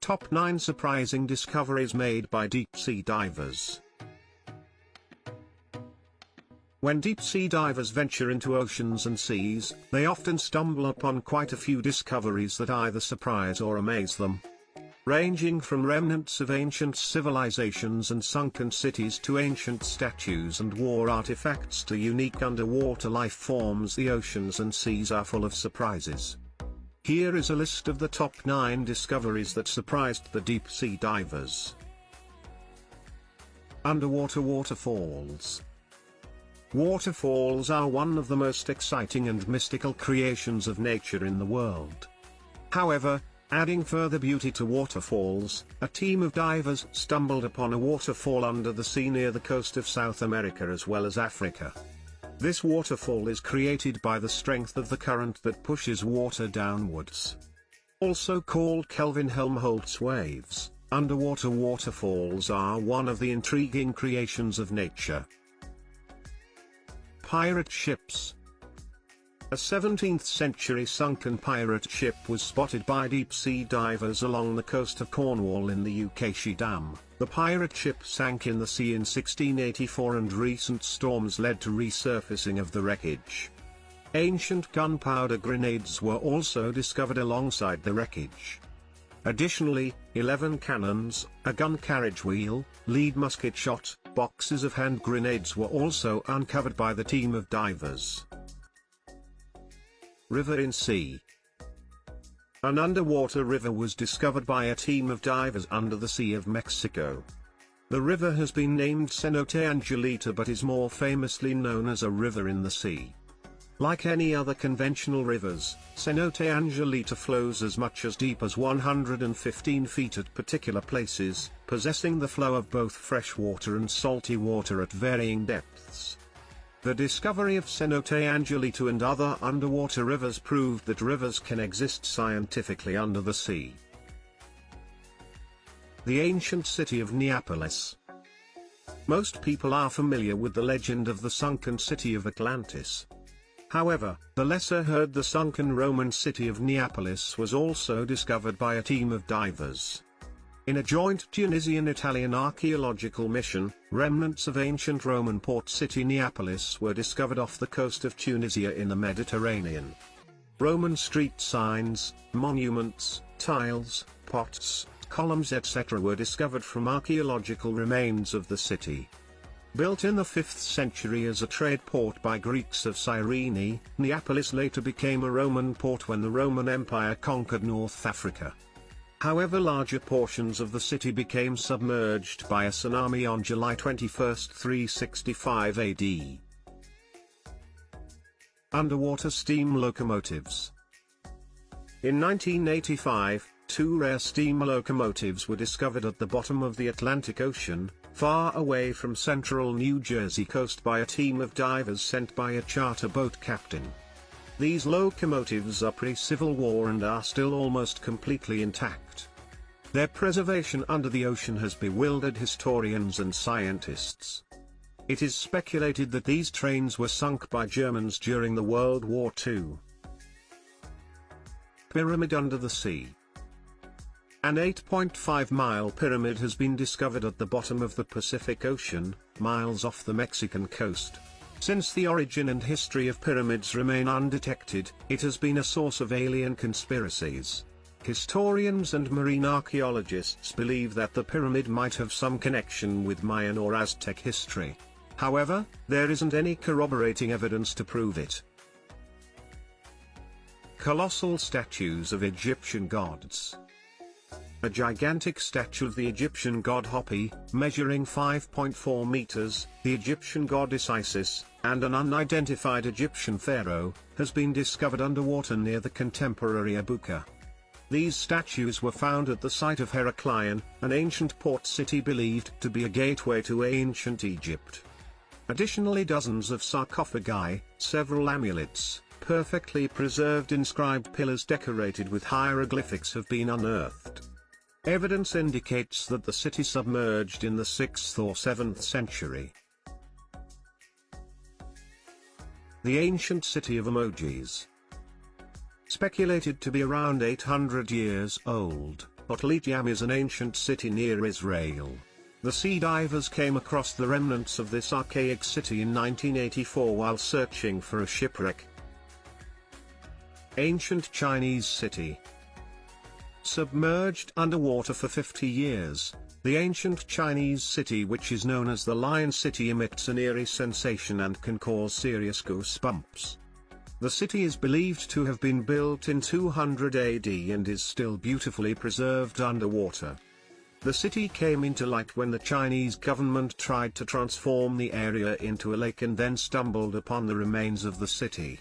Top 9 Surprising Discoveries Made by Deep-Sea Divers. When deep-sea divers venture into oceans and seas, they often stumble upon quite a few discoveries that either surprise or amaze them. Ranging from remnants of ancient civilizations and sunken cities to ancient statues and war artifacts to unique underwater life forms, the oceans and seas are full of surprises. Here is a list of the top 9 discoveries that surprised the deep-sea divers. Underwater waterfalls. Waterfalls are one of the most exciting and mystical creations of nature in the world. However, adding further beauty to waterfalls, a team of divers stumbled upon a waterfall under the sea near the coast of South America as well as Africa. This waterfall is created by the strength of the current that pushes water downwards. Also called Kelvin-Helmholtz waves, underwater waterfalls are one of the intriguing creations of nature. Pirate ships. A 17th-century sunken pirate ship was spotted by deep-sea divers along the coast of Cornwall in the UK Schiedam. The pirate ship sank in the sea in 1684 and recent storms led to resurfacing of the wreckage. Ancient gunpowder grenades were also discovered alongside the wreckage. Additionally, 11 cannons, a gun carriage wheel, lead musket shot, boxes of hand grenades were also uncovered by the team of divers. River in sea. An underwater river was discovered by a team of divers under the Sea of Mexico. The river has been named Cenote Angelita but is more famously known as a river in the sea. Like any other conventional rivers, Cenote Angelita flows as much as deep as 115 feet at particular places, possessing the flow of both fresh water and salty water at varying depths. The discovery of Cenote Angelita and other underwater rivers proved that rivers can exist scientifically under the sea. The ancient city of Neapolis. Most people are familiar with the legend of the sunken city of Atlantis. However, the lesser heard the sunken Roman city of Neapolis was also discovered by a team of divers. In a joint Tunisian-Italian archaeological mission, remnants of ancient Roman port city Neapolis were discovered off the coast of Tunisia in the Mediterranean. Roman street signs, monuments, tiles, pots, columns etc. were discovered from archaeological remains of the city. Built in the 5th century as a trade port by Greeks of Cyrene, Neapolis later became a Roman port when the Roman Empire conquered North Africa. However, larger portions of the city became submerged by a tsunami on July 21, 365 AD. Underwater steam locomotives. In 1985, 2 rare steam locomotives were discovered at the bottom of the Atlantic Ocean, far away from central New Jersey coast by a team of divers sent by a charter boat captain. These locomotives are pre-Civil War and are still almost completely intact. Their preservation under the ocean has bewildered historians and scientists. It is speculated that these trains were sunk by Germans during the World War II. Pyramid under the sea. An 8.5-mile pyramid has been discovered at the bottom of the Pacific Ocean, miles off the Mexican coast. Since the origin and history of pyramids remain undetected, it has been a source of alien conspiracies. Historians and marine archaeologists believe that the pyramid might have some connection with Mayan or Aztec history. However, there isn't any corroborating evidence to prove it. Colossal statues of Egyptian gods. A gigantic statue of the Egyptian god Hapi, measuring 5.4 meters, the Egyptian goddess Isis, and an unidentified Egyptian pharaoh, has been discovered underwater near the contemporary Abuka. These statues were found at the site of Heraklion, an ancient port city believed to be a gateway to ancient Egypt. Additionally, dozens of sarcophagi, several amulets, perfectly preserved inscribed pillars decorated with hieroglyphics have been unearthed. Evidence indicates that the city submerged in the 6th or 7th century. The ancient city of Emojis. Speculated to be around 800 years old, Otlitiam is an ancient city near Israel. The sea divers came across the remnants of this archaic city in 1984 while searching for a shipwreck. Ancient Chinese city. Submerged underwater for 50 years, the ancient Chinese city, which is known as the Lion City, emits an eerie sensation and can cause serious goosebumps. The city is believed to have been built in 200 AD and is still beautifully preserved underwater. The city came into light when the Chinese government tried to transform the area into a lake and then stumbled upon the remains of the city.